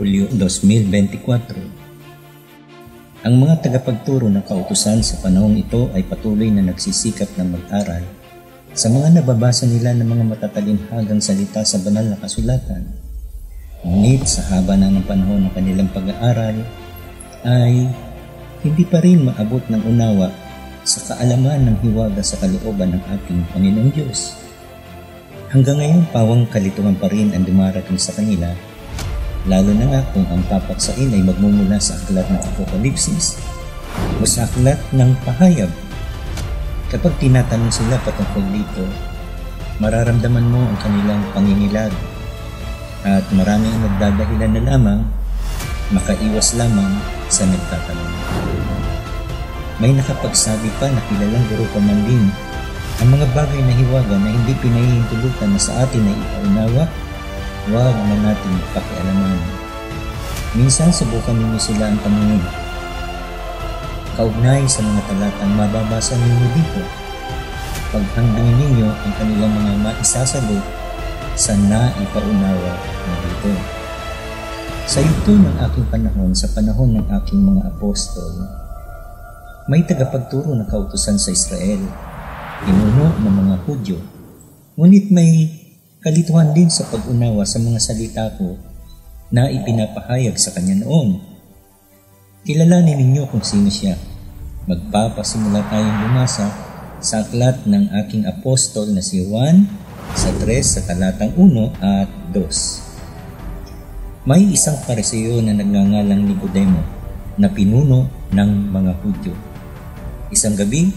Hulyo 2024. Ang mga tagapagturo ng kautusan sa panahong ito ay patuloy na nagsisikap na mag-aral sa mga nababasa nila ng mga matatalinhagang salita sa banal na kasulatan. Ngunit sa haba na ng panahon ng kanilang pag-aaral ay hindi pa rin maabot ng unawa sa kaalaman ng hiwaga sa kalooban ng ating Panginoong Diyos. Hanggang ngayon, pawang kalituhan pa rin ang dumarating sa kanila, lalo na nga kung ang papaksain ay magmumula sa aklat ng Apokalipsis o sa aklat ng Pahayag. Kapag tinatanong sila patungkol dito, mararamdaman mo ang kanilang pangingilag at maraming nagdadahilan na lamang makaiwas lamang sa nagtatanong. May nakapagsabi pa na kilalang guro pa man din ang mga bagay na hiwaga na hindi pinahihintulutan na sa atin ay ipaunawa, huwag na natin pakialaman. Minsan subukan ninyo sila ang tanungin. Kaugnay sa mga talatang mababasa ninyo dito, paghambingin ninyo ang kanilang mga maisasagot sa naipaunawa na dito. Sa yugto ng aking panahon, sa panahon ng aking mga apostol, may tagapagturo na kautusan sa Israel, pinuno ng mga Hudyo. Ngunit may kalituhan din sa pag-unawa sa mga salita ko na ipinapahayag sa kanya noon. Kilalanin ninyo kung sino siya. Magpapasimula tayong bumasa sa aklat ng aking apostol na si Juan sa 3 sa talatang 1 at 2. May isang Pariseo na nagngangalang Nicodemo na pinuno ng mga Hudyo. Isang gabi,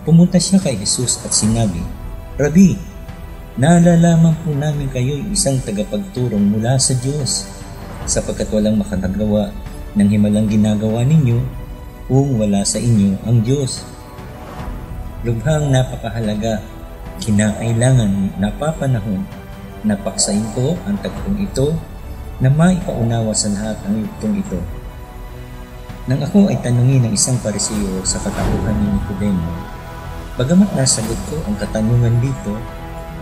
pumunta siya kay Jesus at sinabi, "Rabi, naalalaman po namin kayo'y isang tagapagturong mula sa Diyos, sapagkat walang makatagawa ng himalang ginagawa ninyo kung wala sa inyo ang Diyos. Lubhang napakahalaga, kinakailangan napapanahon na paksain ko ang tagpong ito na maipaunawa sa lahat ang yugtong ito." Nang ako ay tanungin ng isang Pariseo sa katauhan ni Nicodemo, bagamat nasagot ko ang katanungan dito,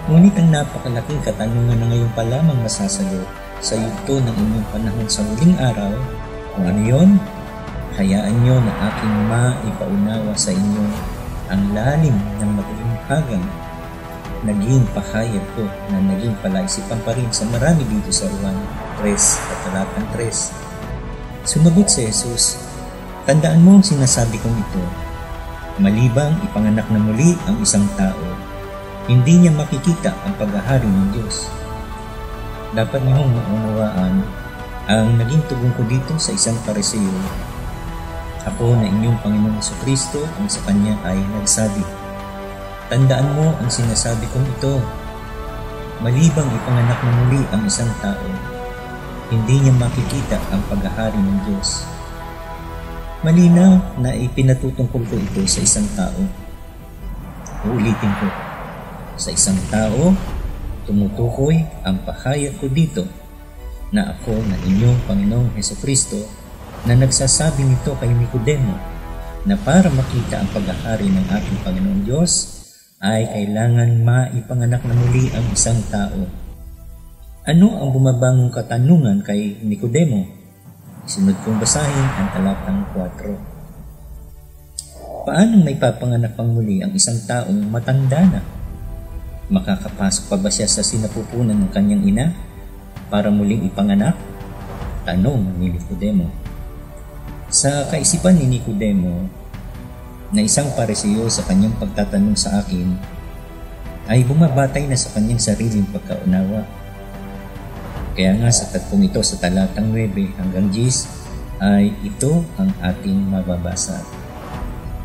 ngunit ang napakalaking katanungan na ngayon pa lamang masasagot sa yugto ng inyong panahon sa huling araw, kung ano yon, hayaan nyo na aking maipaunawa sa inyo ang lalim ng matalinhagang naging pahayag ko na naging palaisipan pa rin sa marami dito sa Juan 3 at talatang 3. Sumagot si Jesus, "Tandaan mo ang sinasabi kong ito. Malibang ipanganak na muli ang isang tao, hindi niya makikita ang paghahari ng Diyos." Dapat niyong maunawaan ang naging tugon ko dito sa isang Pariseo. Ako na inyong Panginoong Jesucristo ang sa kanya ay nagsabi, "Tandaan mo ang sinasabi kong ito. Malibang ipanganak na muli ang isang tao, hindi niya makikita ang paghahari ng Diyos." Malinaw na ipinatutungkol ko ito sa isang tao. Uulitin ko, sa isang tao, tumutukoy ang pahayag ko dito na ako na inyong Panginoong Jesucristo na nagsasabi nito kay Nicodemo na para makita ang paghahari ng ating Panginoong Diyos ay kailangan maipanganak na muli ang isang tao. Ano ang bumabangong katanungan kay Nicodemo? Sunod kong basahin ang talatang 4. Paano may papanganak pang muli ang isang taong matanda na? Makakapasok pa ba siya sa sinapupunan ng kanyang ina para muling ipanganak? Tanong ni Nicodemo. Sa kaisipan ni Nicodemo na isang Pariseo sa kanyang pagtatanong sa akin ay bumabatay na sa kanyang sariling pagkaunawa. Kaya nga sa tagpong ito sa talatang 9 hanggang 10 ay ito ang ating mababasa.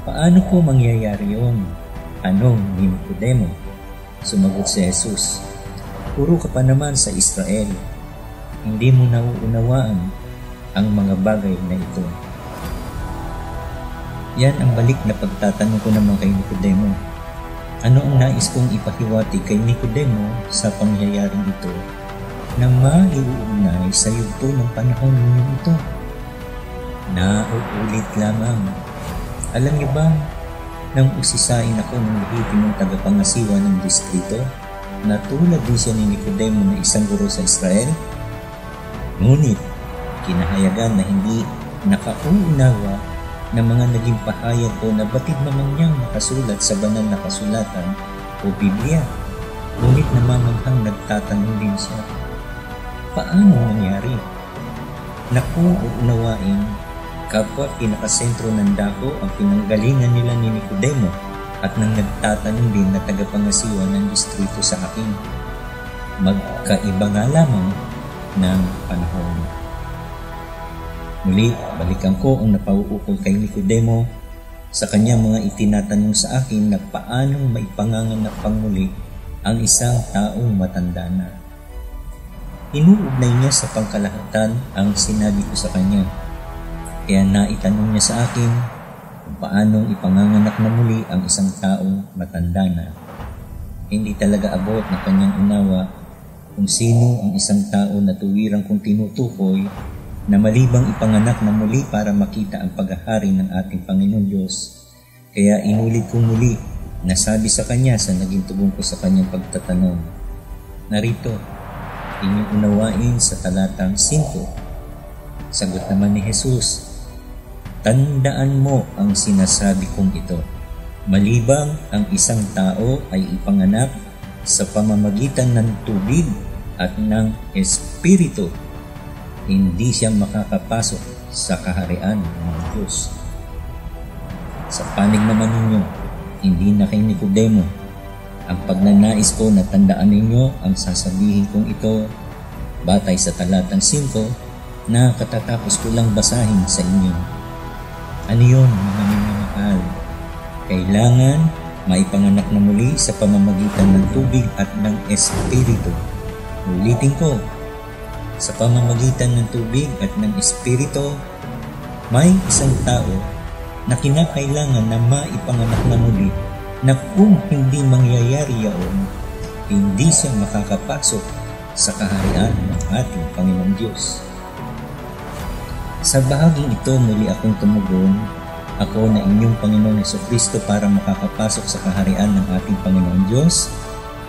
Paano po mangyayari yun? Tanong ni Nicodemo. Sumagot si Jesus, "Puro ka pa naman sa Israel. Hindi mo nauunawaan ang mga bagay na ito." Yan ang balik na pagtatanong ko naman kay Nicodemo. Ano ang nais kong ipahiwati kay Nicodemo sa pangyayaring ito na maiuugnay sa yugto ng panahon ninyo ito? Nauulit lamang. Alam niyo ba, nang usisain ako ng lehitimong tagapangasiwa ng distrito, na tulad din siya ni Nicodemo na isang guro sa Israel? Ngunit, kinahayagan na hindi nakauunawa ng mga naging pahayag ko na batid naman niyang nakasulat sa banal na kasulatan o Biblia. Ngunit namamanghang nagtatanong din siya, paano nangyari? Naku, uunawain, kapwa pinakasentro ng dako ang pinanggalingan nila ni Nicodemo at nang nagtatanong din na tagapangasiwa ng distrito sa akin. Magkaiba nga lamang ng panahon. Muli, balikan ko ang napauukol kay Nicodemo sa kanyang mga itinatanong sa akin na paanong maipanganganak pang muli ang isang taong matanda na. Inuugnay niya sa pangkalahatan ang sinabi ko sa kanya. Kaya naitanong niya sa akin kung paanong ipanganganak na muli ang isang taong matanda na. Hindi talaga abot na kanyang unawa kung sino ang isang tao na tuwirang kong tinutukoy na malibang ipanganak na muli para makita ang paghahari ng ating Panginoon Diyos. Kaya inulit kong muli na sabi sa kanya sa naging tugon ko sa kanyang pagtatanong. Narito, inyong unawain sa talatang 5. Sagot naman ni Jesus, tandaan mo ang sinasabi kong ito. Malibang ang isang tao ay ipanganak sa pamamagitan ng tubig at ng Espiritu, hindi siya makakapasok sa kaharian ng Diyos. Sa panig naman ninyo, hindi na kay Nicodemo, ang pagnanais ko na tandaan ninyo ang sasabihin kong ito batay sa talatang 5 na katatapos ko lang basahin sa inyo. Ano yun, mga minamahal? Kailangan maipanganak na muli sa pamamagitan ng tubig at ng Espiritu. Ulitin ko, sa pamamagitan ng tubig at ng Espiritu, may isang tao na kinakailangan na maipanganak na muli na kung hindi mangyayari yaon, hindi siya makakapasok sa kaharian ng ating Panginoong Diyos. Sa bahaging ito muli akong tumugon, ako na inyong Panginoong Jesucristo para makakapasok sa kaharian ng ating Panginoong Diyos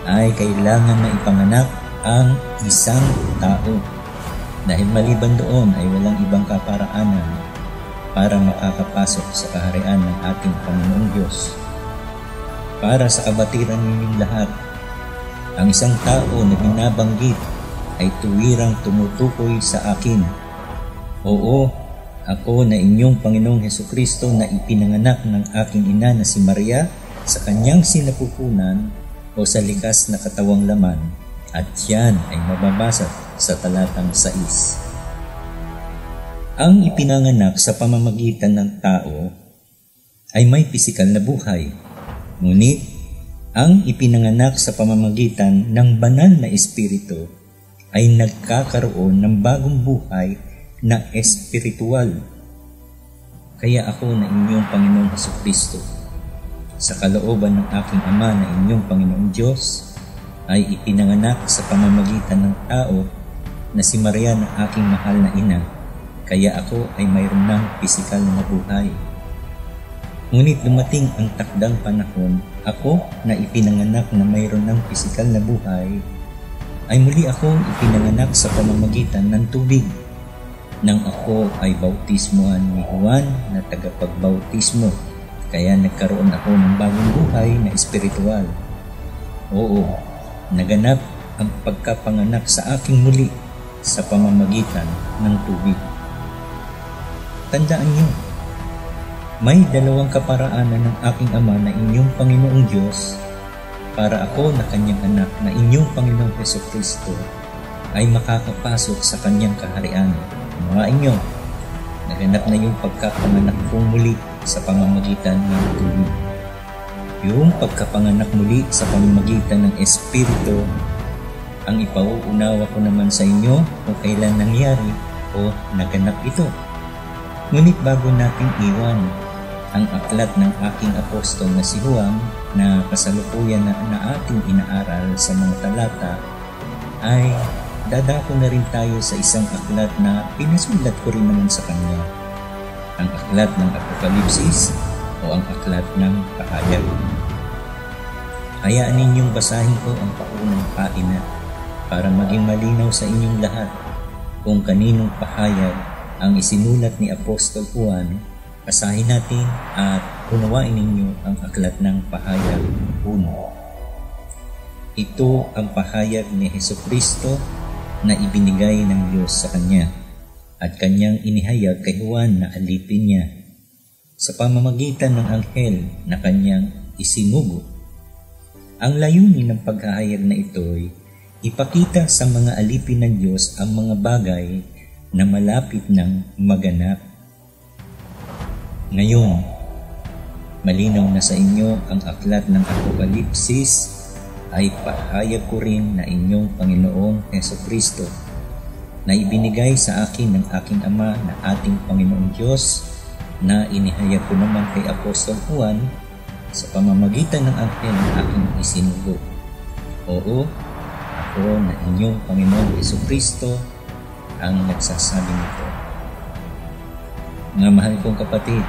ay kailangan na ipanganak ang isang tao. Dahil maliban doon ay walang ibang kaparaanan para makakapasok sa kaharian ng ating Panginoong Diyos. Para sa kabatiran ninyong lahat, ang isang tao na binabanggit ay tuwirang tumutukoy sa akin. Oo, ako na inyong Panginoong Jesucristo na ipinanganak ng aking ina na si Maria sa kanyang sinapupunan o sa likas na katawang laman, at yan ay mababasa sa talatang 6. Ang ipinanganak sa pamamagitan ng tao ay may pisikal na buhay. Ngunit, ang ipinanganak sa pamamagitan ng banal na espiritu ay nagkakaroon ng bagong buhay na espiritual. Kaya ako na inyong Panginoong Jesucristo, sa kalooban ng aking Ama na inyong Panginoong Diyos, ay ipinanganak sa pamamagitan ng tao na si Maria na aking mahal na ina, kaya ako ay mayroon ng pisikal na buhay. Ngunit dumating ang takdang panahon, ako na ipinanganak na mayroon ng pisikal na buhay, ay muli akong ipinanganak sa pamamagitan ng tubig, nang ako ay bautismohan ni Juan na tagapagbautismo, kaya nagkaroon ako ng bagong buhay na espiritual. Oo, naganap ang pagkapanganak sa aking muli sa pamamagitan ng tubig. Tandaan niyo, may dalawang kaparaanan ng aking Ama na inyong Panginoong Diyos para ako na kanyang anak na inyong Panginoong Jesucristo ay makakapasok sa kanyang kaharian. Unawain niyo, naganap na yung pagkapanganak kong muli sa pamamagitan ng tubig. Yung pagkapanganak muli sa pamamagitan ng Espiritu, ang ipauunawa ko naman sa inyo kung kailan nangyari o naganap ito. Ngunit bago nating iwan ang aklat ng aking apostol na si Juan na kasalukuyan na ating inaaral sa mga talata, ay dadako na rin tayo sa isang aklat na pinasulat ko rin naman sa kanya. Ang aklat ng Apokalipsis o ang aklat ng Pahayag. Hayaan ninyong basahin ko ang paunang paina para maging malinaw sa inyong lahat kung kaninong pahayag ang isinulat ni Apostol Juan. Basahin natin at unawain ninyo ang aklat ng pahayag 1. Ito ang pahayag ni Hesukristo na ibinigay ng Diyos sa Kanya at Kanyang inihayag kay Juan na alipin niya sa pamamagitan ng anghel na Kanyang isinugo. Ang layunin ng paghahayag na ito'y ipakita sa mga alipin ng Diyos ang mga bagay na malapit ng maganap. Ngayon, malinaw na sa inyo ang aklat ng Apokalipsis ay pahayag ko rin na inyong Panginoong Hesukristo na ibinigay sa akin ng aking Ama na ating Panginoong Diyos na inihayag ko naman kay Apostol Juan sa pamamagitan ng anghel ng aking isinugo. Oo, ako na inyong Panginoong Hesukristo ang nagsasabi nito. Mga mahal kong kapatid,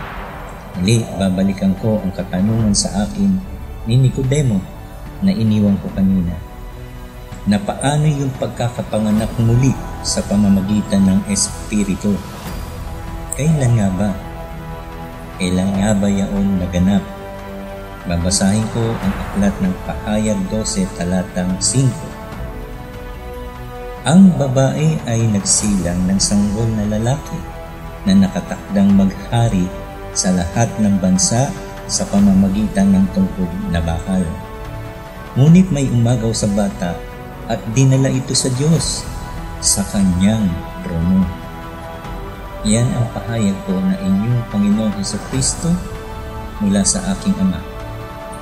muli babalikan ko ang katanungan sa akin ni Nicodemo na iniwan ko kanina, na paano yung pagkakapanganak muli sa pamamagitan ng Espiritu? Kailan nga ba? Kailan nga ba yaon naganap? Babasahin ko ang aklat ng Pahayag 12 talatang 5. Ang babae ay nagsilang ng sanggol na lalaki na nakatakdang maghari sa lahat ng bansa sa pamamagitan ng tungkod na bakal. Ngunit may umagaw sa bata at dinala ito sa Diyos sa Kanyang trono. Yan ang pahayag ko na inyong Panginoong Hesukristo mula sa aking Ama,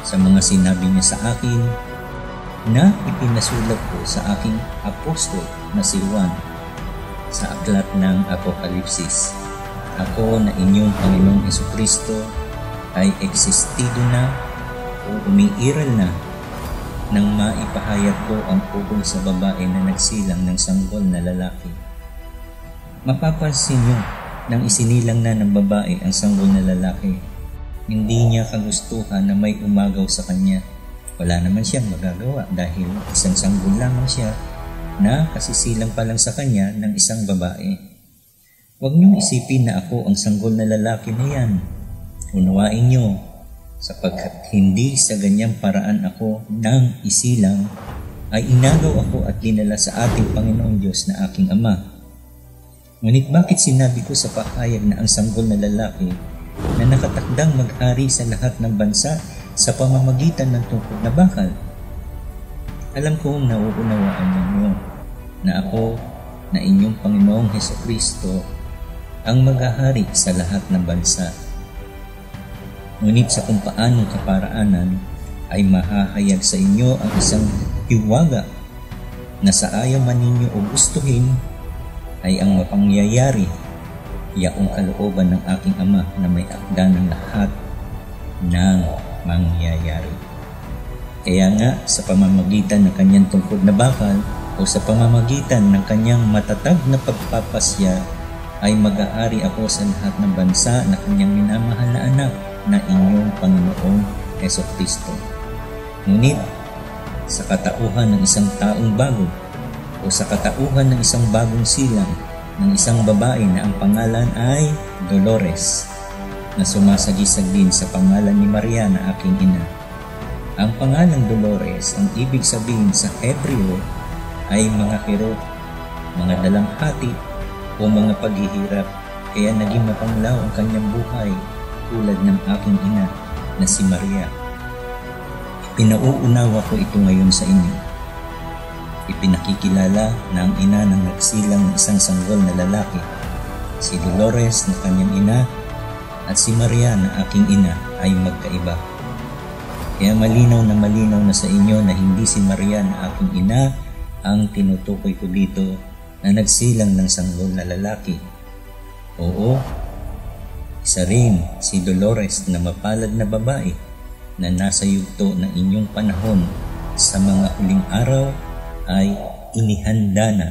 sa mga sinabi niya sa akin na ipinasulat ko sa aking apostol na si Juan sa aklat ng Apokalipsis. Ako na inyong Panginoong Hesukristo ay existido na o umiiral na nang maipahayag ko ang ukol sa babae na nagsilang ng sanggol na lalaki. Mapapansin nyo nang isinilang na ng babae ang sanggol na lalaki, hindi niya kagustuhan na may umagaw sa kanya. Wala naman siyang magagawa dahil isang sanggol lamang siya na kasisilang pa lang sa kanya ng isang babae. Huwag niyong isipin na ako ang sanggol na lalaki na yan. Unawain niyo, sapagkat hindi sa ganyang paraan ako nang isilang ay inagaw ako at dinala sa ating Panginoong Diyos na aking Ama. Ngunit bakit sinabi ko sa pahayag na ang sanggol na lalaki na nakatakdang maghari sa lahat ng bansa sa pamamagitan ng tungkod na bakal? Alam kong nauunawaan ninyo na ako na inyong Panginoong Hesukristo ang maghahari sa lahat ng bansa. Ngunit sa kung paanong kaparaanan ay mahahayag sa inyo ang isang hiwaga na sa ayaw man ninyo o gustuhin ay ang mapangyayari, yaong kalooban ng aking Ama na may akda ng lahat ng mangyayari. Kaya nga sa pamamagitan ng kanyang tungkod na bakal o sa pamamagitan ng kanyang matatag na pagpapasya ay mag-aari ako sa lahat ng bansa na kanyang minamahal na anak na inyong Panginoong Hesukristo. Ngunit sa katauhan ng isang taong bago o sa katauhan ng isang bagong silang ng isang babae na ang pangalan ay Dolores, na sumasagisag din sa pangalan ni Maria na aking ina. Ang pangalang Dolores, ang ibig sabihin sa Hebreo ay mga kirot, mga dalanghati o mga paghihirap, kaya naging mapanglaw ang kanyang buhay tulad ng aking ina na si Maria. Pinauunawa ko ito ngayon sa inyo. Ipinakikilala na ang ina ng nagsilang ng isang sanggol na lalaki, si Dolores na kanyang ina at si Maria na aking ina ay magkaiba. Kaya malinaw na sa inyo na hindi si Maria na aking ina ang tinutukoy ko dito na nagsilang ng sanggol na lalaki. Oo, isa rin si Dolores na mapalad na babae na nasa yugto ng inyong panahon sa mga huling araw ay inihanda na.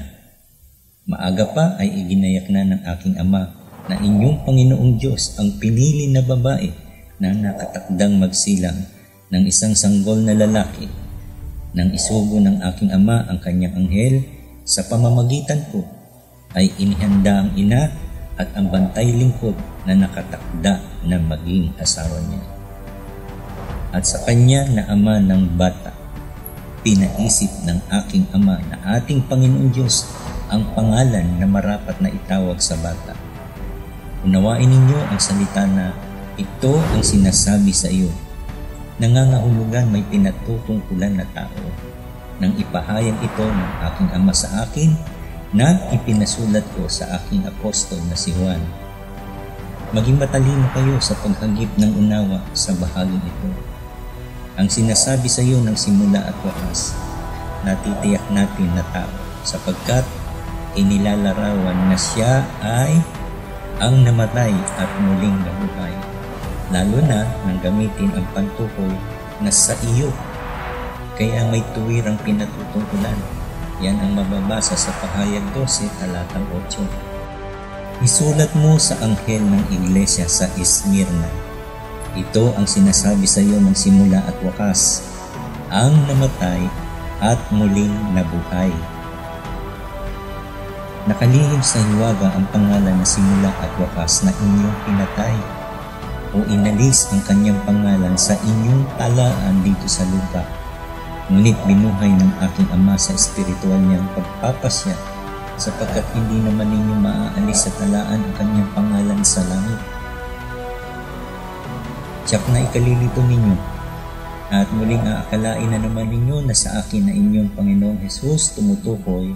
Maaga pa ay iginayak na ng aking Ama na inyong Panginoong Diyos ang pinili na babae na nakatakdang magsilang ng isang sanggol na lalaki. Nang isugo ng aking Ama ang kanyang anghel sa pamamagitan ko ay inihanda ang ina at ang bantay lingkod na nakatakda na maging asawa niya. At sa kanya na ama ng bata, pinaisip ng aking ama na ating Panginoon Diyos ang pangalan na marapat na itawag sa bata. Unawain ninyo ang salita na ito ang sinasabi sa iyo. Nangangahulugan may pinatutungkulan na tao nang ipahayag ito ng aking ama sa akin na ipinasulat ko sa aking apostol na si Juan. Maging matalino kayo sa paghagip ng unawa sa bahaging ito. Ang sinasabi sa iyo ng simula at wakas, natitiyak natin na tao sapagkat inilalarawan na siya ay ang namatay at muling nabuhay. Lalo na nang gamitin ang pantukoy na sa iyo. Kaya may tuwirang pinatutungkulan. Yan ang mababasa sa Pahayag 12, talatang 8. Isulat mo sa anghel ng iglesia sa Esmirna. Ito ang sinasabi sa iyo ng simula at wakas, ang namatay at muling nabuhay. Nakalihim sa hiwaga ang pangalan na simula at wakas na inyong pinatay o inalis ang kanyang pangalan sa inyong talaan dito sa lupa. Ngunit binuhay ng aking ama sa espiritual niyang pagpapasya sapagkat hindi naman ninyo maaalis sa talaan ang kanyang pangalan sa langit. Tiyak na ikalilito ninyo at muling aakalain na naman ninyo na sa akin na inyong Panginoong Hesus tumutukoy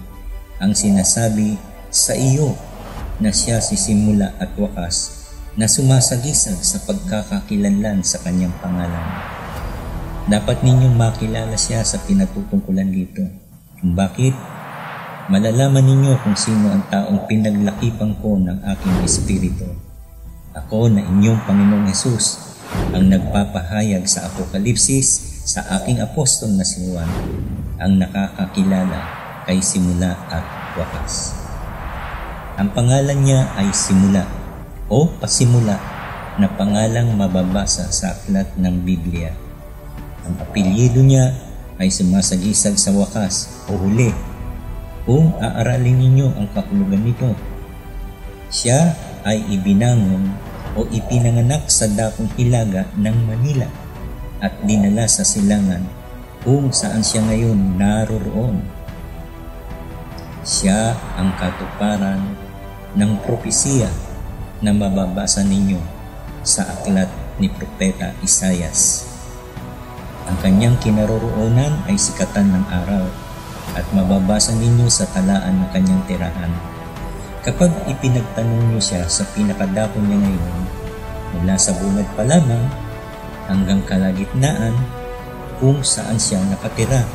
ang sinasabi sa iyo na siya si simula at wakas na sumasagisag sa pagkakakilanlan sa kanyang pangalan. Dapat ninyong makilala siya sa pinatutungkulan dito. Kung bakit? Malalaman ninyo kung sino ang taong pinaglakipan ko ng aking espiritu. Ako na inyong Panginoong Hesus ang nagpapahayag sa Apokalipsis sa aking apostol na si Juan, ang nakakakilala kay simula at wakas. Ang pangalan niya ay simula o pasimula na pangalang mababasa sa aklat ng Biblia. Ang apelyido niya ay sumasagisag sa wakas o huli. Kung aaralin ninyo ang kahulugan nito, siya ay ibinangon o ipinanganak sa dakong hilaga ng Manila at dinala sa silangan kung saan siya ngayon naroroon. Siya ang katuparan ng propesiya na mababasa ninyo sa aklat ni Propeta Isaias. Ang kanyang kinaroroonan ay sikatan ng araw at mababasa ninyo sa talaan ng kanyang tirahan. Kapag ipinagtanong niyo siya sa pinakadakon niya ngayon, mula sa bungad pa lamang hanggang kalagitnaan kung saan siya nakatira.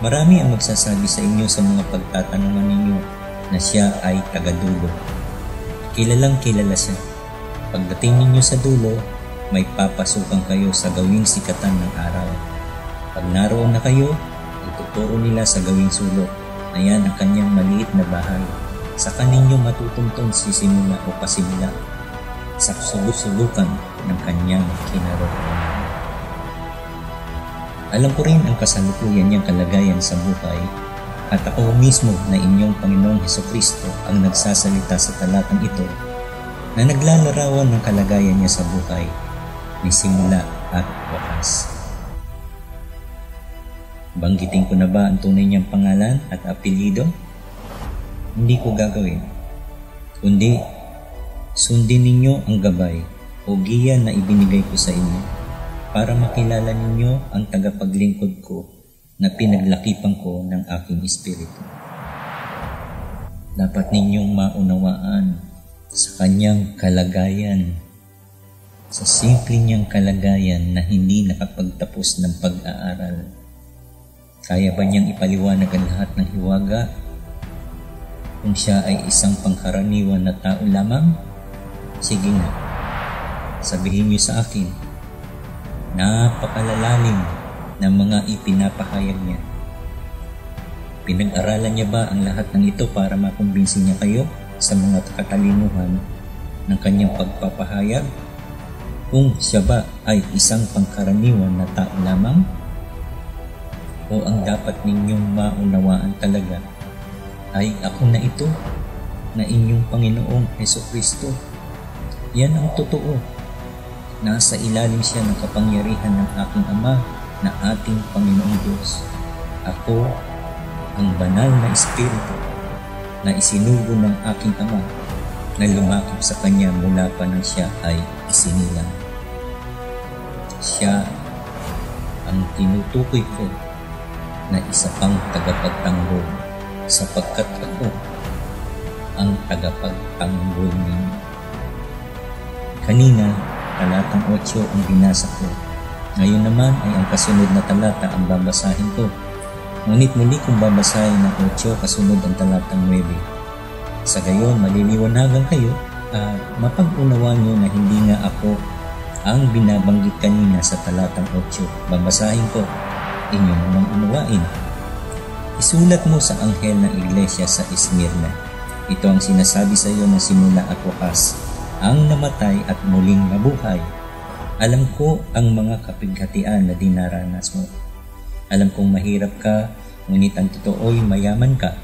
Marami ang magsasabi sa inyo sa mga pagtatanungan ninyo na siya ay tagadulo. Kilalang kilala siya. Pagdating ninyo sa dulo, may papasukan kayo sa gawing sikatan ng araw. Pag naroon na kayo, ituturo nila sa gawing sulok na yan ang kanyang maliit na bahay. Sa kaninyo matutuntun si simula o pasimula sa suluk-sulukan ng kanyang kinaroroonan. Alam ko rin ang kasalukuyan niyang kalagayan sa buhay at ako mismo na inyong Panginoong Hesukristo ang nagsasalita sa talatang ito na naglalarawan ng kalagayan niya sa buhay ni simula at wakas. Banggitin ko na ba ang tunay niyang pangalan at apelyido? Hindi ko gagawin. Kundi, sundin ninyo ang gabay o giya na ibinigay ko sa inyo para makilala ninyo ang tagapaglingkod ko na pinaglakipan ko ng aking espiritu. Dapat ninyong maunawaan sa kanyang kalagayan, sa simple niyang kalagayan na hindi nakapagtapos ng pag-aaral. Kaya ba niyang ipaliwanag ang lahat ng hiwaga kung siya ay isang pangkaraniwan na tao lamang? Sige nga, sabihin niyo sa akin, napakalalalim ng mga ipinapahayag niya. Pinag-aralan niya ba ang lahat ng ito para makumbinsi niya kayo sa mga katalinuhan ng kanyang pagpapahayag? Kung siya ba ay isang pangkaraniwan na tao lamang? O ang dapat ninyong maunawaan talaga ay ako na ito na inyong Panginoong Hesukristo. Yan ang totoo. Nasa ilalim siya ng kapangyarihan ng aking Ama na ating Panginoong Diyos. Ako ang banal na Espiritu na isinugo ng aking Ama na lumakip sa Kanya mula pa nang siya ay isinilang. Siya ang tinutukoy ko na isa pang tagapagtanggol sapagkat ako ang tagapagtanggol ninyo. Kanina, talatang 8 ang binasa ko. Ngayon naman ay ang kasunod na talata ang babasahin ko. Ngunit muli kong babasahin ng 8 kasunod ang talatang 9. Sa gayon, maliliwanagan kayo at mapag-unawa nyo na hindi nga ako ang binabanggit kanina sa talatang 8. Babasahin ko, inyo namang unawain. Isulat mo sa anghel ng iglesia sa Esmirna. Ito ang sinasabi sa iyo na simula at wakas, ang namatay at muling nabuhay. Alam ko ang mga kapighatian na dinaranas mo. Alam kong mahirap ka, ngunit ang totoo'y mayaman ka.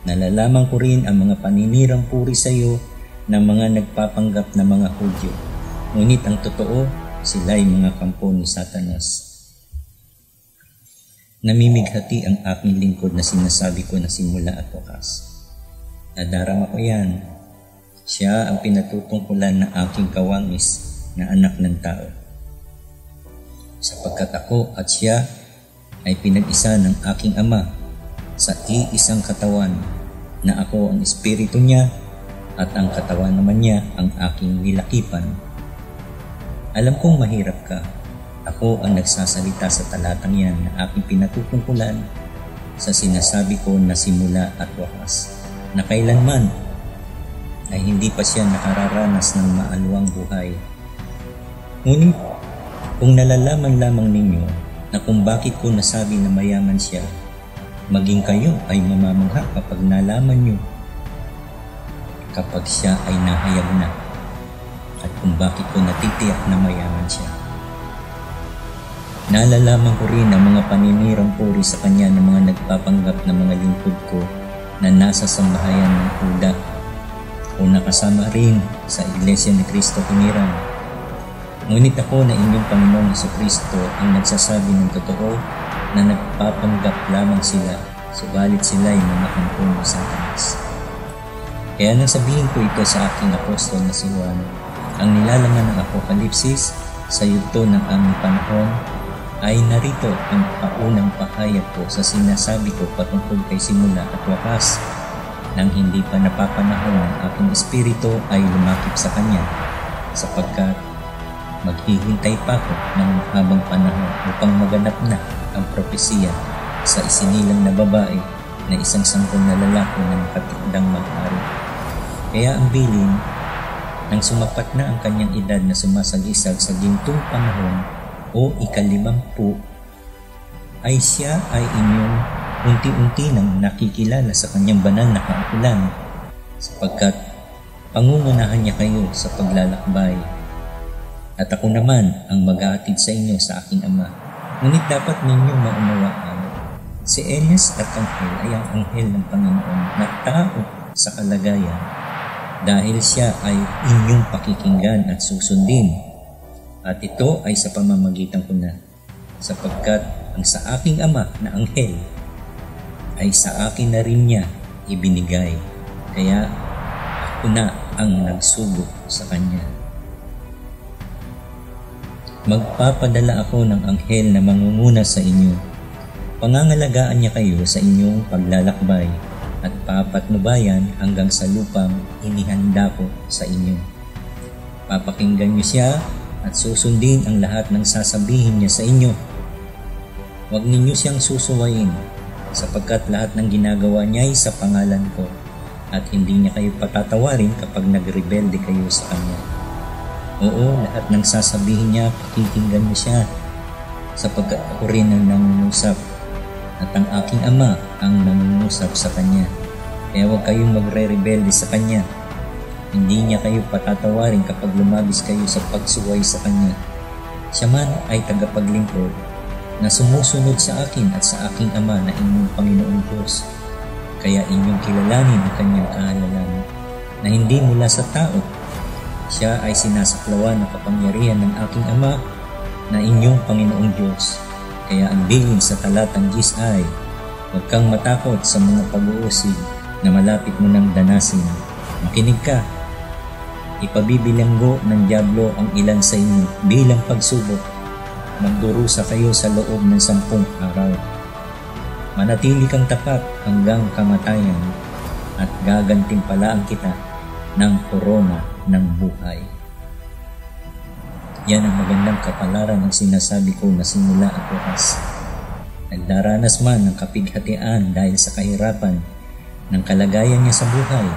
Nalalaman ko rin ang mga paninirang puri sa iyo ng mga nagpapanggap na mga Hudyo. Ngunit ang totoo, sila'y mga kampo ni Satanas. Namimighati ang aking lingkod na sinasabi ko na simula at wakas. Nadarama ko yan. Siya ang pinatutungkulan ng aking kawangis na anak ng tao. Sapagkat ako at siya ay pinag-isa ng aking Ama sa iisang katawan na ako ang Espiritu niya at ang katawan naman niya ang aking nilakipan. Alam kong mahirap ka. Ako ang nagsasalita sa talatang yan na aking pinatutungkulan sa sinasabi ko na simula at wakas, na kailanman ay hindi pa siya nakararanas ng maalwang buhay. Ngunit kung nalalaman lamang ninyo na kung bakit ko nasabi na mayaman siya, maging kayo ay mamamangha kapag nalaman nyo kapag siya ay nahayag na at kung bakit ko natitiyak na mayaman siya. Nalalaman ko rin ang mga paninirang puri sa kanya ng mga nagpapanggap na mga lingkod ko na nasa sambahayan ng Huda o nakasama rin sa Iglesia ni Cristo Hinirang. Ngunit ako na inyong Panginoong Hesukristo ang nagsasabi ng totoo na nagpapanggap lamang sila, subalit sila'y mga kampo ni Satanas. Kaya nang sabihin ko ito sa aking apostol na si Juan, ang nilalaman ng Apokalipsis sa yugto ng aming panahon ay narito ang paunang pahayag ko sa sinasabi ko patungkol kay simula at wakas. Nang hindi pa napapanahon ang aking espiritu ay lumakip sa kanya, sapagkat maghihintay pa ako ng habang panahon upang maganap na ang propesiya sa isinilang na babae na isang sangkol na lalaki na nakatikdang mag-ari. Kaya ang bilin, nang sumapat na ang kanyang edad na sumasagisag sa gintong panahon o ika-50, ay siya ay inyong unti-unti nang nakikilala sa kanyang banal na kaukulan, sapagkat pangungunahan niya kayo sa paglalakbay. At ako naman ang mag-aatid sa inyo sa aking Ama. Ngunit dapat ninyong maunawaan, si Elias at Anghel ay ang anghel ng Panginoon na tao sa kalagayan, dahil siya ay inyong pakikinggan at susundin. At ito ay sa pamamagitan ko na, sapagkat ang sa aking Ama na anghel ay sa akin na rin niya ibinigay. Kaya ako na ang nagsugo sa kanya. Magpapadala ako ng anghel na mangunguna sa inyo. Pangangalagaan niya kayo sa inyong paglalakbay at papatnubayan hanggang sa lupang inihanda ko sa inyo. Papakinggan niyo siya at susundin ang lahat ng sasabihin niya sa inyo. Huwag ninyo siyang susuwayin, sapagkat lahat ng ginagawa niya ay sa pangalan ko, at hindi niya kayo patatawarin kapag nagrebelde kayo sa kanya. Oo, lahat ng sasabihin niya, pakikinggan niyo siya, sapagkat ako rin ang nangungusap, at ang aking Ama ang nangungusap sa kanya. Kaya huwag kayong magre-rebelde sa kanya. Hindi niya kayo patatawarin kapag lumabis kayo sa pagsuway sa kanya. Siya man ay tagapaglingkod na sumusunod sa akin at sa aking Ama na inyong Panginoong Diyos. Kaya inyong kilalanin ang kanyang kahalalan. na hindi mula sa tao. Siya ay sinasaklawan ng kapangyarihan ng aking Ama na inyong Panginoong Diyos. Kaya ang bilin sa talatang 10 ay, huwag kang matakot sa mga pag-uusig na malapit mo nang danasin. Makinig ka. Ipabibilanggo ng dyablo ang ilan sa inyo bilang pagsubok. Magdurusa kayo sa loob ng 10 araw. Manatili kang tapat hanggang kamatayan at gagantimpalaan kita ng korona ng buhay. Yan ang magandang kapalaran ng sinasabi ko na simula ang oras. Nagdaranas man ng kapighatian dahil sa kahirapan ng kalagayan niya sa buhay,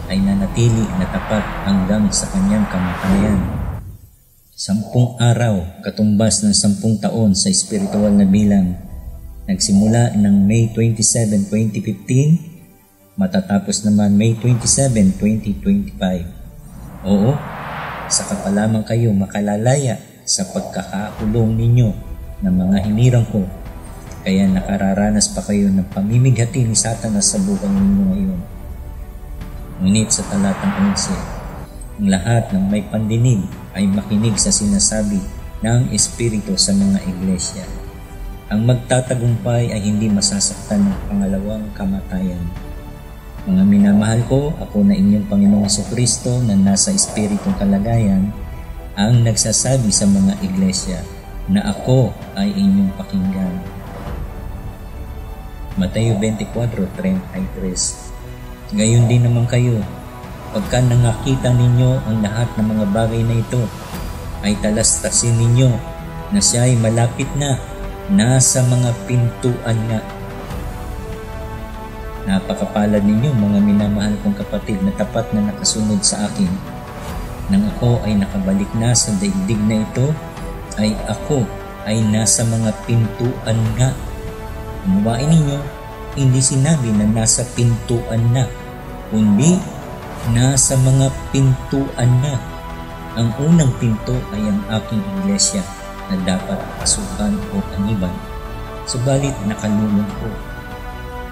ay nanatili na tapat hanggang sa kanyang kamatayan. 10 araw, katumbas ng 10 taon sa espiritual na bilang, nagsimula ng May 27, 2015, matatapos naman May 27, 2025. Oo, saka pa lamang kayo makalalaya sa pagkakakulong ninyo ng mga hinirang ko, kaya nakararanas pa kayo ng pamimighati ni Satanas sa buhay ninyo ngayon. Ngunit sa talatang 11, ang lahat ng may pandinig ay makinig sa sinasabi ng Espiritu sa mga iglesia. Ang magtatagumpay ay hindi masasaktan ng pangalawang kamatayan. Mga minamahal ko, ako na inyong Panginoong Jesucristo na nasa Espiritong kalagayan ang nagsasabi sa mga iglesia na ako ay inyong pakinggan. Mateo 24:33. Gayon din naman kayo, pagka nakita ninyo ang lahat ng mga bagay na ito, ay talastasin ninyo na siya ay malapit na, nasa mga pintuan na. Napakapalad ninyo mga minamahal kong kapatid na tapat na nakasunod sa akin. Nang ako ay nakabalik na sa daigdig na ito, ay ako ay nasa mga pintuan nga. Unawain ninyo, hindi sinabi na nasa pintuan na, kundi nasa mga pintuan na. Ang unang pinto ay ang aking iglesia na dapat pasukan o aniban. Subalit nakalulong ko.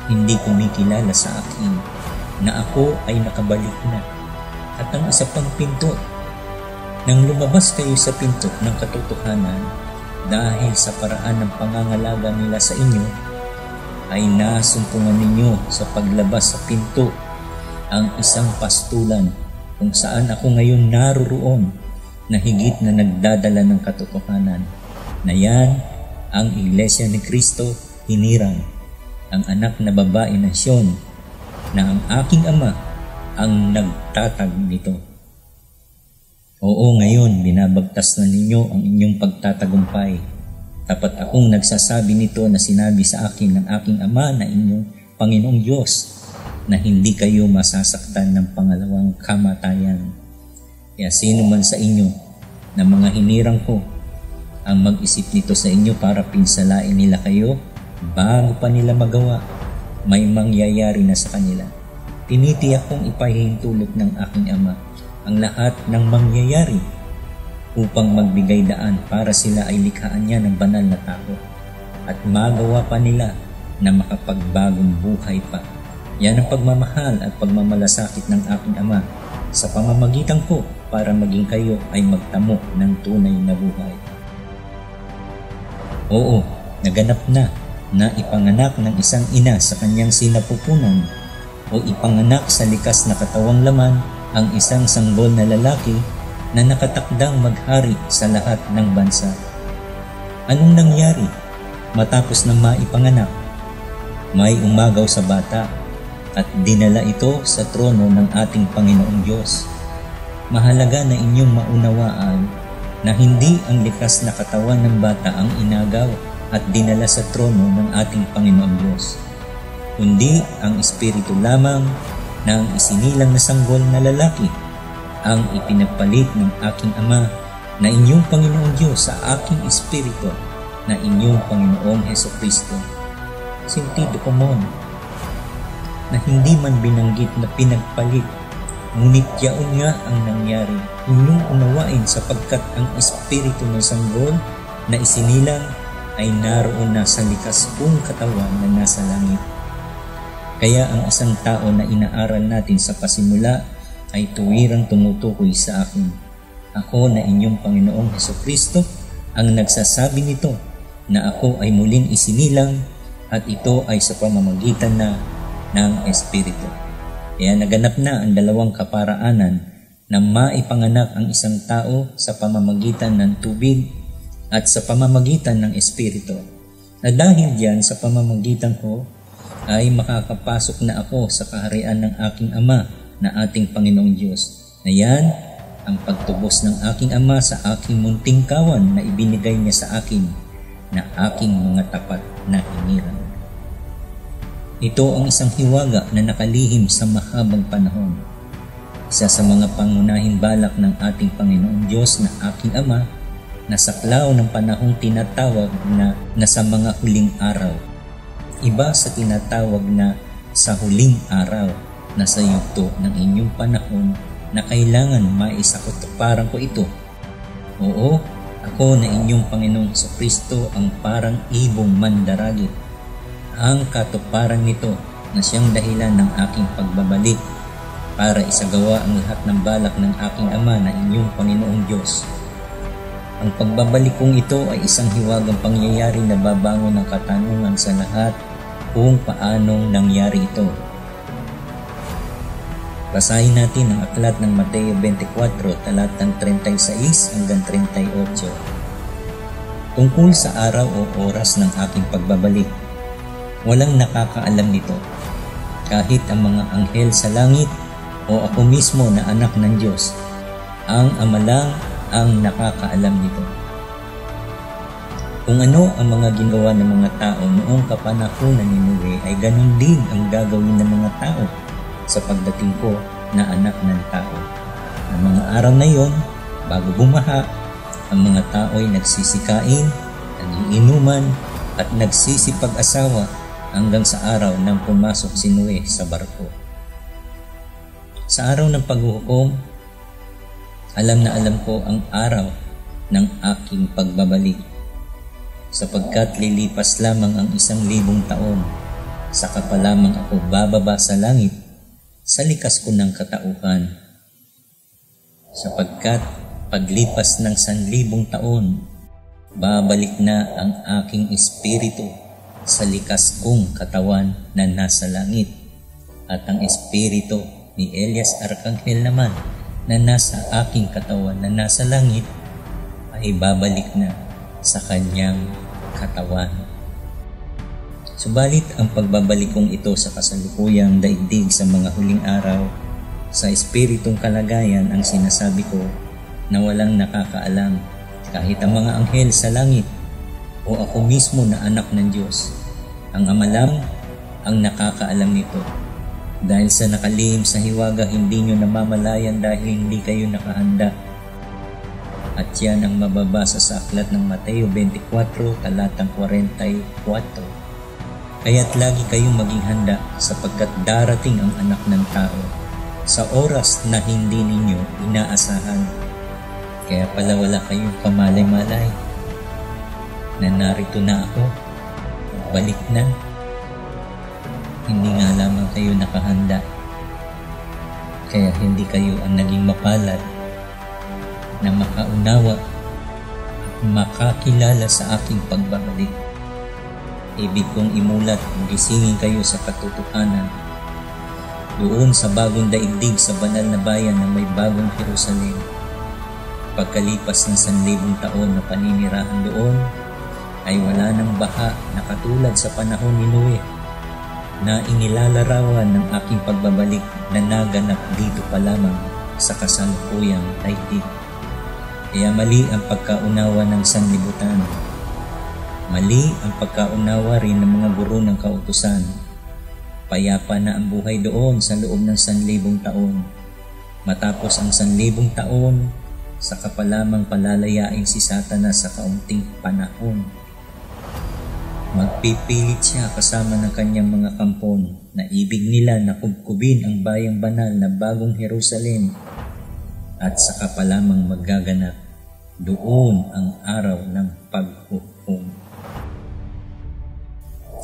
Hindi kumikilala sa akin na ako ay nakabalik na. At ang isa pang pinto, nang lumabas kayo sa pinto ng katotohanan dahil sa paraan ng pangangalaga nila sa inyo, ay nasumpungan ninyo sa paglabas sa pinto ang isang pastulan kung saan ako ngayon naroon na higit na nagdadala ng katotohanan na yan ang Iglesia ni Kristo hinirang, ang anak na babae na Sion na ang aking Ama ang nagtatag nito. Oo, ngayon binabagtas na ninyo ang inyong pagtatagumpay. Tapat akong nagsasabi nito na sinabi sa akin ng aking Ama na inyong Panginoong Diyos na hindi kayo masasaktan ng pangalawang kamatayan. Kaya sino man sa inyo na mga hinirang ko ang mag-isip nito sa inyo para pinsalain nila kayo bago pa nila magawa, may mangyayari na sa kanila. Tinitiyak kong ipahihintulot ng aking Ama ang lahat ng mangyayari upang magbigay daan para sila ay likhaan niya ng banal na tao at magawa pa nila na makapagbagong buhay pa. Yan ang pagmamahal at pagmamalasakit ng aking Ama sa pamamagitan ko para maging kayo ay magtamo ng tunay na buhay. Oo, naganap na ipanganak ng isang ina sa kanyang sinapupunan o ipanganak sa likas na katawang laman ang isang sanggol na lalaki na nakatakdang maghari sa lahat ng bansa. Anong nangyari matapos na maipanganak? May umagaw sa bata at dinala ito sa trono ng ating Panginoong Diyos. Mahalaga na inyong maunawaan na hindi ang likas na katawan ng bata ang inagaw at dinala sa trono ng ating Panginoong Diyos, kundi ang Espiritu lamang ng isinilang na sanggol na lalaki ang ipinagpalit ng aking Ama na inyong Panginoong Diyos sa aking Espiritu na inyong Panginoong Jesucristo. Sentido komon na hindi man binanggit na pinagpalit, ngunit yaon nga ang nangyari. Inyong unawain sapagkat ang Espiritu ng sanggol na isinilang ay naroon na sa likas kong katawan na nasa langit. Kaya ang isang tao na inaaral natin sa pasimula ay tuwirang tumutukoy sa akin. Ako na inyong Panginoong Hesukristo ang nagsasabi nito na ako ay muling isinilang at ito ay sa pamamagitan na ng Espiritu. Kaya naganap na ang dalawang kaparaanan na maipanganak ang isang tao sa pamamagitan ng tubig at sa pamamagitan ng Espiritu. Na dahil diyan sa pamamagitan ko ay makakapasok na ako sa kaharian ng aking Ama na ating Panginoong Diyos. Na yan ang pagtubos ng aking Ama sa aking munting kawan na ibinigay niya sa akin na aking mga tapat na hinirang. Ito ang isang hiwaga na nakalihim sa mahabang panahon. Isa sa mga pangunahing balak ng ating Panginoong Diyos na aking Ama na saklaw ng panahong tinatawag na sa mga huling araw. Iba sa tinatawag na sa huling araw na sa yugto ng inyong panahon na kailangan maisakatuparan ko ito. Oo, ako na inyong Panginoong Jesucristo ang parang ibong mandaragit. Ang katuparan nito na siyang dahilan ng aking pagbabalik para isagawa ang lahat ng balak ng aking Ama na inyong Panginoong Diyos. Ang pagbabalik kong ito ay isang hiwagang pangyayari na babangon ng katanungan sa lahat kung paanong nangyari ito. Basahin natin ang aklat ng Mateo 24, talatang 36 hanggang 38. Tungkol sa araw o oras ng aking pagbabalik, walang nakakaalam nito, kahit ang mga anghel sa langit o ako mismo na anak ng Diyos. Ang Ama lang ang nakakaalam nito. Kung ano ang mga ginawa ng mga tao noong kapanahunan ni Noe ay ganun din ang gagawin ng mga tao sa pagdating ko na anak ng tao. Ang mga araw na yon, bago bumaha, ang mga tao ay nagsisikain, nagiinuman at nagsisipag-asawa hanggang sa araw nang pumasok si Noe sa barko. Sa araw ng paghuhukom, alam na alam ko ang araw ng aking pagbabalik, sapagkat lilipas lamang ang 1,000 taon, saka pa lamang ako bababa sa langit sa likas ko ng katauhan. Sapagkat paglipas ng 1,000 taon, babalik na ang aking espiritu sa likas kong katawan na nasa langit, at ang espiritu ni Elias Arkanghel naman na nasa aking katawan na nasa langit ay babalik na sa kanyang katawan. Subalit ang pagbabalik kong ito sa kasalukuyang daigdig sa mga huling araw, sa espiritong kalagayan ang sinasabi ko na walang nakakaalam, kahit ang mga anghel sa langit o ako mismo na anak ng Diyos. Ang Ama lang ang nakakaalam nito. Dahil sa nakalihim sa hiwaga, hindi nyo namamalayan dahil hindi kayo nakahanda. At yan ang mababasa sa aklat ng Mateo 24, talatang 44. Kaya't lagi kayong maging handa sapagkat darating ang anak ng tao sa oras na hindi ninyo inaasahan. Kaya pala wala kayong kamalay-malay na narito na ako, balik na. Hindi nga lamang kayo nakahanda, kaya hindi kayo ang naging mapalad na makaunawa at makakilala sa aking pagbabalik. Ibig kong imulat at gisingin kayo sa katotohanan. Doon sa bagong daigdig sa banal na bayan na may bagong Jerusalem, pagkalipas ng 1,000 taon na paninirahan doon, ay wala ng baha na katulad sa panahon ni Noe, na inilalarawan ng aking pagbabalik na naganap dito pa lamang sa kasalukuyang daigdig. Kaya mali ang pagkaunawa ng sanlibutan. Mali ang pagkaunawa rin ng mga guro ng kautusan. Payapa na ang buhay doon sa loob ng 1,000 taon. Matapos ang 1,000 taon, saka pa lamang palalayain si Satanas sa kaunting panahon. Magpipilit siya kasama ng kanyang mga kampon na ibig nila na kubkubin ang bayang banal na bagong Jerusalem, at saka pa lamang magaganap doon ang araw ng paghukom.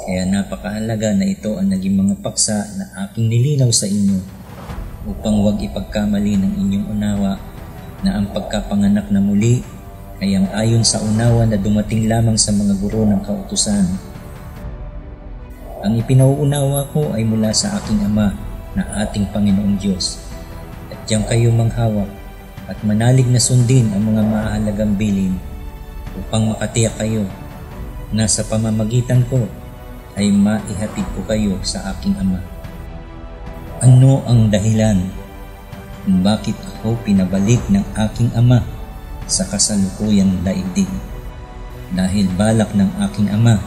Kaya napakahalaga na ito ang naging mga paksa na aking nilinaw sa inyo upang huwag ipagkamali ng inyong unawa na ang pagkapanganak na muli ay ang ayon sa unawa na dumating lamang sa mga guro ng kautusan. Ang ipinauunawa ko ay mula sa aking Ama na ating Panginoong Diyos. At diyan kayo manghawak at manalig na sundin ang mga mahalagang bilin upang makatiyak kayo na sa pamamagitan ko ay maihatid ko kayo sa aking Ama. Ano ang dahilan kung bakit ako pinabalik ng aking Ama sa kasalukuyang daigdig? Dahil balak ng aking Ama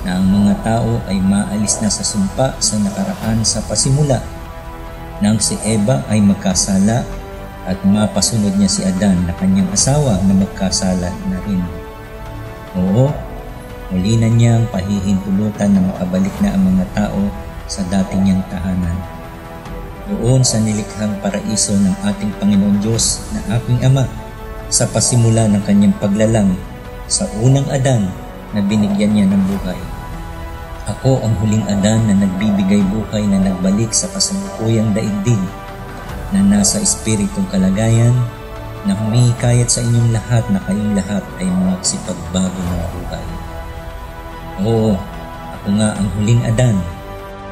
na ang mga tao ay maalis na sa sumpa sa nakaraan sa pasimula nang si Eva ay magkasala at mapasunod niya si Adan na kanyang asawa na magkasala na rin. Oo, muli na niyang pahihintulutan na makabalik na ang mga tao sa dati niyang tahanan. Doon sa nilikhang paraiso ng ating Panginoon Diyos na aking Ama sa pasimula ng kanyang paglalang sa unang Adan na binigyan niya ng buhay. Ako ang huling Adan na nagbibigay buhay na nagbalik sa kasalukuyang daigdig na nasa espiritong kalagayan na humihikayat sa inyong lahat na kayong lahat ay magsipagbago ng buhay. Oo, ako nga ang huling Adan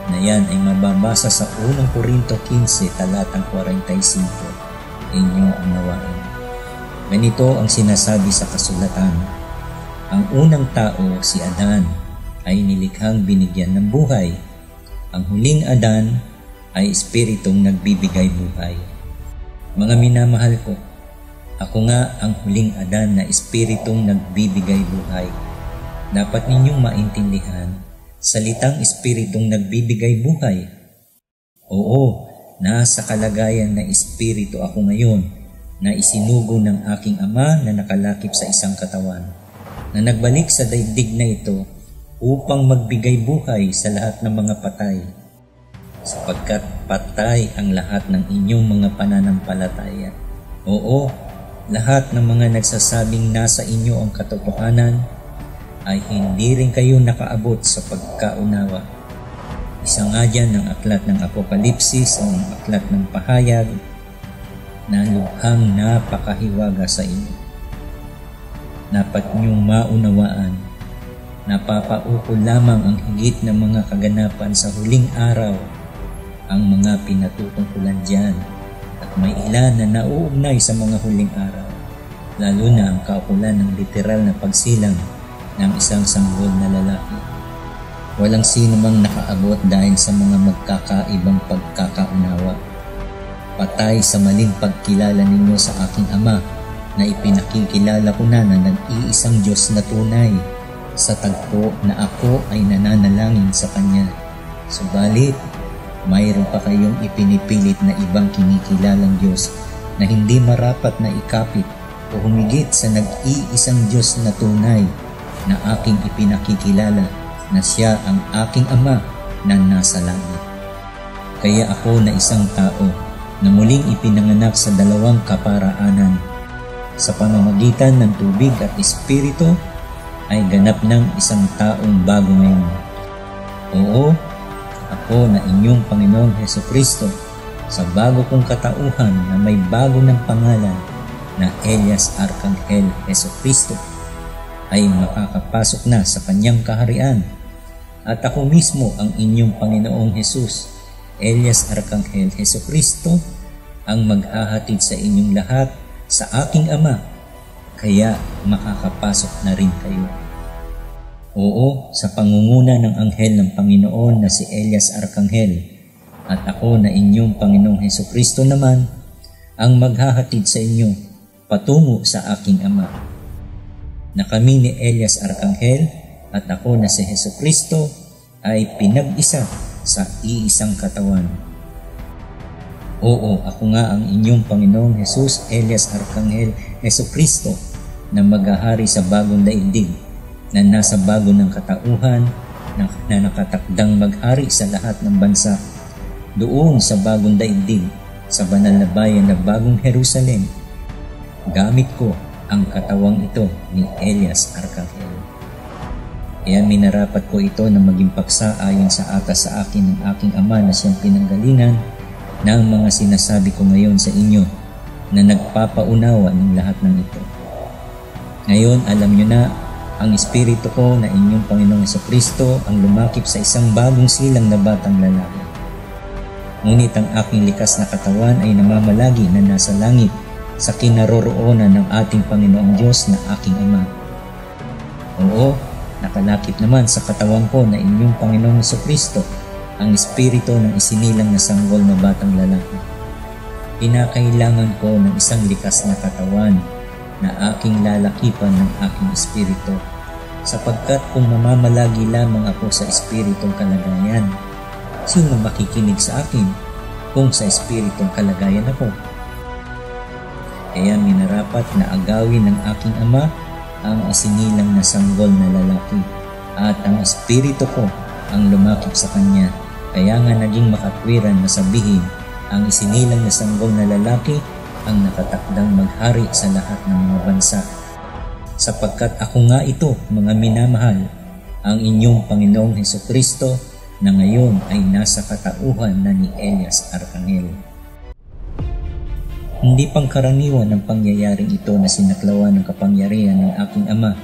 na yan ay mababasa sa unang Korinto 15 talatang 45. Inyong unawain. Ganito ang sinasabi sa kasulatan. Ang unang tao, si Adan, ay nilikhang binigyan ng buhay. Ang huling Adan ay espiritong nagbibigay buhay. Mga minamahal ko, ako nga ang huling Adan na espiritong nagbibigay buhay. Dapat ninyong maintindihan, salitang espiritong nagbibigay buhay. Oo, nasa kalagayan na espiritu ako ngayon na isinugo ng aking Ama na nakalakip sa isang katawan, na nagbalik sa daigdig na ito upang magbigay buhay sa lahat ng mga patay, sapagkat patay ang lahat ng inyong mga pananampalataya. Oo, lahat ng mga nagsasabing nasa inyo ang katotohanan ay hindi rin kayo nakaabot sa pagkaunawa. Isa nga dyan ang aklat ng Apokalipsis o ang aklat ng pahayag na lubhang napakahiwaga sa inyo. Dapat niyong maunawaan, napapaukol lamang ang higit na mga kaganapan sa huling araw ang mga pinatutungkulan dyan at may ilan na nauugnay sa mga huling araw, lalo na ang kaukulan ng literal na pagsilang ng isang sanggol na lalaki. Walang sino mang nakaabot dahil sa mga magkakaibang pagkakaunawa. Patay sa maling pagkilala ninyo sa aking Ama na ipinakikilala ko na nag-iisang Diyos na tunay sa tagpo na ako ay nananalangin sa Kanya. Subalit, mayroon pa kayong ipinipilit na ibang kinikilalang Diyos na hindi marapat na ikapit o humigit sa nag-iisang Diyos na tunay na aking ipinakikilala na Siya ang aking Ama na nasa langit. Kaya ako na isang tao na muling ipinanganak sa dalawang kaparaanan sa pamamagitan ng tubig at espiritu ay ganap ng isang taong bago ngayon. Oo, ako na inyong Panginoong Hesukristo sa bago kong katauhan na may bago ng pangalan na Elias Arkanghel Hesukristo ay makakapasok na sa kanyang kaharian at ako mismo ang inyong Panginoong Jesus Elias Arkanghel Hesukristo ang maghahatid sa inyong lahat sa aking Ama, kaya makakapasok na rin kayo. Oo, sa pangunguna ng anghel ng Panginoon na si Elias Arkanghel at ako na inyong Panginoong Hesukristo naman ang maghahatid sa inyo patungo sa aking Ama. Na kami ni Elias Arkanghel at ako na si Hesukristo ay pinag-isa sa iisang katawan. Oo, ako nga ang inyong Panginoong Jesus Elias Arkanghel Hesukristo na maghahari sa bagong daigdig na nasa bago ng katauhan na nakatakdang maghari sa lahat ng bansa doon sa bagong daigdig sa banal na bayan na bagong Jerusalem. Gamit ko ang katawang ito ni Elias Arkanghel. Kaya minarapat ko ito na maging paksa ayon sa atas sa akin ng aking Ama na siyang pinanggalingan ng mga sinasabi ko ngayon sa inyo na nagpapaunawa ng lahat ng ito. Ngayon alam nyo na ang Espiritu ko na inyong Panginoong Jesucristo ang lumakip sa isang bagong silang na batang lalaki. Ngunit ang aking likas na katawan ay namamalagi na nasa langit sa kinaroroonan ng ating Panginoong Diyos na aking Ama. Oo, nakalakip naman sa katawan ko na inyong Panginoong Jesucristo ang Espiritu ng isinilang na sanggol na batang lalaki. Kinakailangan ko ng isang likas na katawan na aking lalakipan ng aking Espiritu, sapagkat kung mamamalagi lamang ako sa Espiritong kalagayan, sino makikinig sa akin kung sa Espiritong kalagayan ako? Kaya minarapat na agawin ng aking Ama ang isinilang na sanggol na lalaki, at ang Espiritu ko ang lumakip sa kanya. Kaya nga naging makatwiran na sabihin, ang isinilang na sanggol na lalaki ang nakatakdang maghari sa lahat ng mga bansa. Sapagkat ako nga ito, mga minamahal, ang inyong Panginoong Jesucristo na ngayon ay nasa katauhan na ni Elias Arkanghel. Hindi pangkaraniwan ang pangyayaring ito na sinaklawan ng kapangyarihan ng aking Ama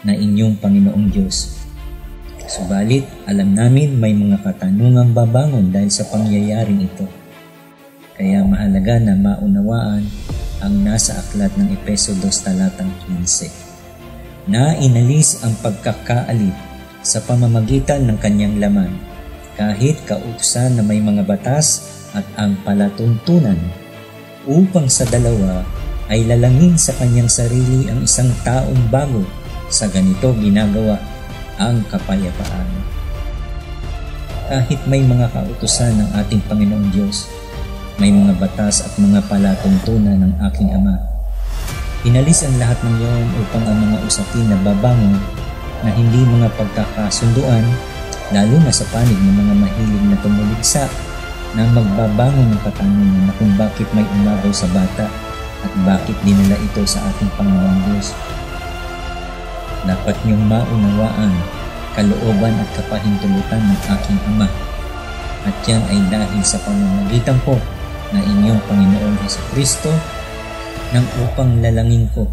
na inyong Panginoong Diyos. Subalit, alam namin may mga katanungang babangon dahil sa pangyayaring ito. Kaya mahalaga na maunawaan ang nasa aklat ng Efeso 2 talatang 15, na inalis ang pagkakaalip sa pamamagitan ng kanyang laman, kahit kautusan na may mga batas at ang palatuntunan, upang sa dalawa ay lalangin sa kanyang sarili ang isang taong bago. Sa ganito ginagawa ang kapayapaan. Kahit may mga kautusan ng ating Panginoong Diyos, may mga batas at mga palatuntunan ng aking Ama, inalis ang lahat ng iyon upang ang mga usapin na babangon na hindi mga pagkakasunduan, lalo na sa panig ng mga mahilig na tumuligsa, na magbabangon ng katanungan na kung bakit may umagaw sa bata at bakit dinala ito sa ating Panginoong Diyos. Dapat niyong maunawaan kalooban at kapahintulutan ng aking Ama, at yan ay dahil sa pamamagitan ko na inyong Panginoong Jesucristo, nang upang lalangin ko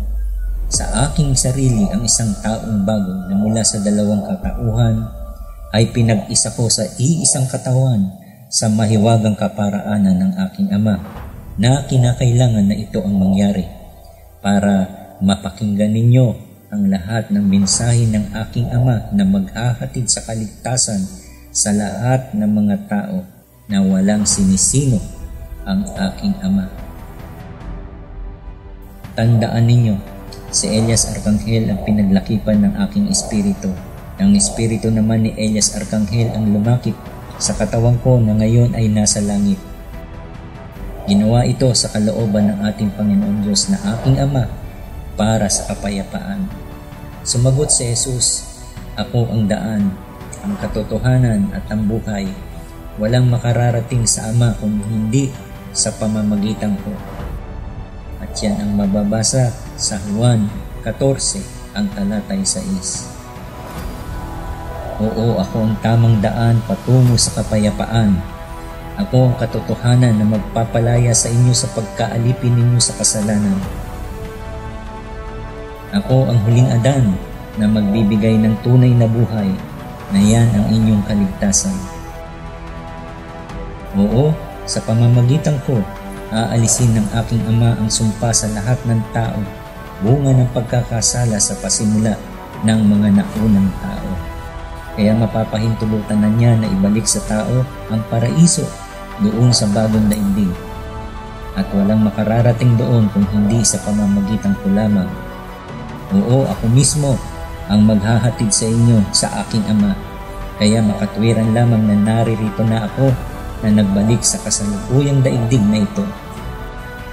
sa aking sarili ang isang taong bago na mula sa dalawang katauhan ay pinag-isa ko sa iisang katawan sa mahiwagang kaparaanan ng aking Ama, na kinakailangan na ito ang mangyari para mapakinggan ninyo ang lahat ng mensahe ng aking Ama na maghahatid sa kaligtasan sa lahat ng mga tao na walang sinisino ang aking Ama. Tandaan ninyo, si Elias Arkanghel ang pinaglakipan ng aking espiritu. Ang espiritu naman ni Elias Arkanghel ang lumakip sa katawan ko na ngayon ay nasa langit. Ginawa ito sa kalooban ng ating Panginoong Diyos na aking Ama para sa kapayapaan. Sumagot si Jesus, "Ako ang daan, ang katotohanan at ang buhay. Walang makararating sa Ama kung hindi sa pamamagitan ko." At yan ang mababasa sa Juan 14, ang talatay 6. Oo, ako ang tamang daan patungo sa kapayapaan. Ako ang katotohanan na magpapalaya sa inyo sa pagkaalipin ninyo sa kasalanan. Ako ang huling Adan na magbibigay ng tunay na buhay, na yan ang inyong kaligtasan. Oo, sa pamamagitan ko, aalisin ng aking Ama ang sumpa sa lahat ng tao, bunga ng pagkakasala sa pasimula ng mga naunang tao. Kaya mapapahintulutan na niya na ibalik sa tao ang paraiso doon sa bagong daigdig. At walang makararating doon kung hindi sa pamamagitan ko lamang. Oo, ako mismo ang maghahatid sa inyo sa aking Ama. Kaya makatwiran lamang na naririto na ako na nagbalik sa kasalukuyang daigdig na ito.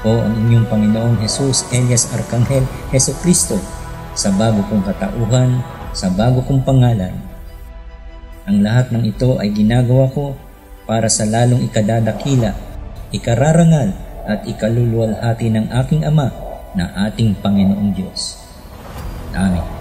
O ang inyong Panginoong Jesus, Elias Arkanghel, Jesucristo, sa bago kong katauhan, sa bago kong pangalan. Ang lahat ng ito ay ginagawa ko para sa lalong ikadadakila, ikararangal at ikaluluwalhati ng aking Ama na ating Panginoong Diyos. Amen.